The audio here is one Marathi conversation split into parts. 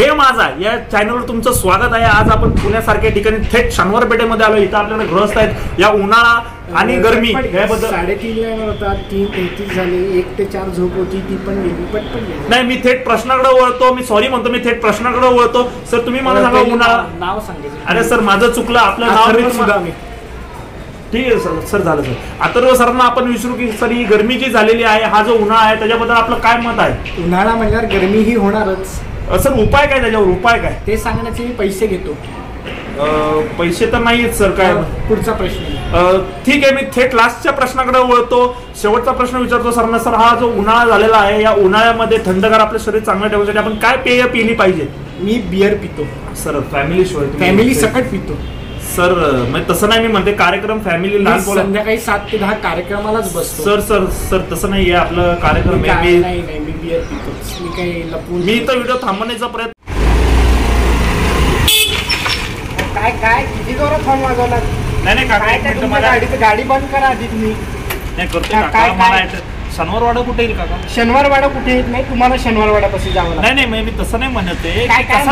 हे माझा या चॅनलवर तुमचं स्वागत आहे। आज आपण पुण्यासारख्या ठिकाणी थेट शनिवार पेठेमध्ये आलो। इथं आपल्याला ग्रस्त आहेत या उन्हाळा आणि गरमी याबद्दल 3:30 होता 3:33 झाले 1 ते 4 झोप होती ती पण गेली पटपट गेली। नाही मी थेट प्रश्नाकडे वळतो, मी सॉरी म्हणतो, मी थेट प्रश्नाकडे वळतो। सर तुम्ही मला सांगा उन्हाळा नाव सांगायचं। अरे सर माझं चुकलं, आपलं नाव सुद्धा मी ठीक आहे सर। सर झालं सर। अथर्व सरांना आपण विचारू की सर ही गरमी जी झालेली आहे, हा जो उन्हाळा आहे त्याच्याबद्दल आपलं काय मत आहे? उन्हाळा म्हणल्यावर गरमी ही होणारच सर, उपाय काय त्याच्यावर? उपाय काय ते सांगण्याचे मी पैसे घेतो। पैसे तर नाहीत सर। काय पुढचा प्रश्न? ठीक आहे, मी थेट लास्टच्या प्रश्नाकडे वळतो। शेवटचा प्रश्न विचारतो सरांना। सर हा जो उन्हाळा झालेला आहे या उन्हाळ्यामध्ये थंडगार आपलं शरीर चांगलं ठेवण्यासाठी आपण काय पेय पिली पाहिजे? मी बियर पितो सर। फॅमिली सकट पितो सर। म्हणजे तसं नाही, मी म्हणते कार्यक्रम फॅमिली लहान संध्याकाळी 7 ते 10 कार्यक्रमालाच बसतो। सर सर सर तसं नाहीये आपलं कार्यक्रम। नाही मी बियर पितो। मी काही लपून मी इथं व्हिडिओ थांबवण्याचा प्रयत्न काय किती जोरात फोन वाजवला? नाही गाडी बंद करा आधी तुम्ही। नाही करतो। शनिवारवाडा कुठे येईल काका? शनिवारवाडा कुठे येत नाही, तुम्हाला शनिवारवाड्यापाशी जावं लागतं। नाही मी तसं नाही म्हणत आहे। काय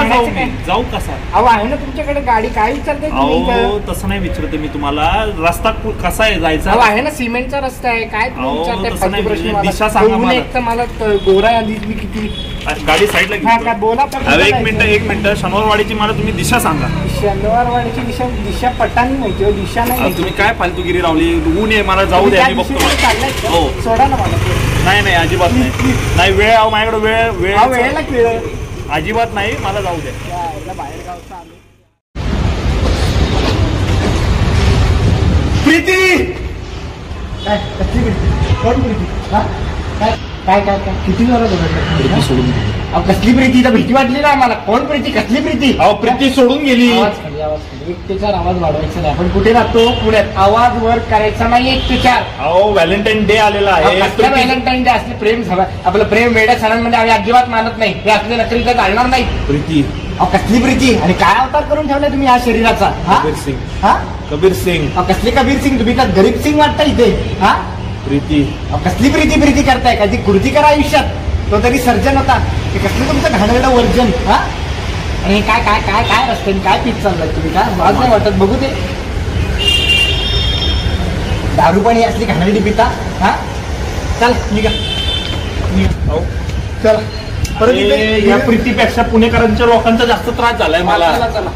जाऊ कसा? अहो आहे ना तुमच्याकडे गाडी, काय विचारते तुम्ही? तसं नाही विचारते मी तुम्हाला। रस्ता कसा आहे जायचा? अहो आहे ना, सिमेंटचा रस्ता आहे। काय तुम्ही विचारताय? दिशा सांगा मला गोरा आधी मी किती गाडी साईडला घ्या बोला। एक मिनिट शनिवारवाडीची मला तुम्ही दिशा सांगा। शनिवारवाडीची दिशा पटानी माहिती हो, दिशा नाही। तुम्ही काय फालतूगिरी लावली? ऊन आहे, मला जाऊ द्या, मी बघतो। हो सोडा ना मला। नाही अजिबात नाही वेळ आहे माझ्याकडे। वेळेला वेळ अजिबात नाही, मला जाऊ द्या। बाहेर गावचा आम्ही प्रीती काय कसली प्रीती? कोण प्रीती? काय किती जोरात सोडून कसली प्रीती? तर भीती वाटली ना आम्हाला। कोण प्रीती? कसली प्रीती? प्रीती सोडून गेली। आवाज 1 ते 4 आवाज वाढवायचा नाही। आपण कुठे राहतो? पुण्यात। आवाज वर करायचा नाही 1 ते 4। व्हॅलेंटाईन डे आलेला आहे। व्हॅलेंटाईन डे असले प्रेम आपलं प्रेम वेड्या सणांमध्ये आम्ही अजिबात मानत नाही। हे असले नकली तर चालणार नाही। प्रीती कसली प्रीती? आणि काय अवतार करून ठेवलाय तुम्ही या शरीराचा? कबीर सिंग कसली कबीर सिंग? तुम्ही का गरीब सिंग वाटता इथे? प्रीती कसली प्रीती करताय? कधी कृती करा आयुष्यात। तो तरी सर्जन होता। ते कसलं तुमचं घाणेरडं वर्जन? आणि काय काय काय काय रस्त्याने काय पीक चाललाय तुम्ही? काय वाज नाही वाटत? बघू ते दारू पाणी असली घाणेरडी पिता। चल निघा चला। परत या प्रीतीपेक्षा पुणेकरांच्या लोकांचा जास्त त्रास झालाय मला। चला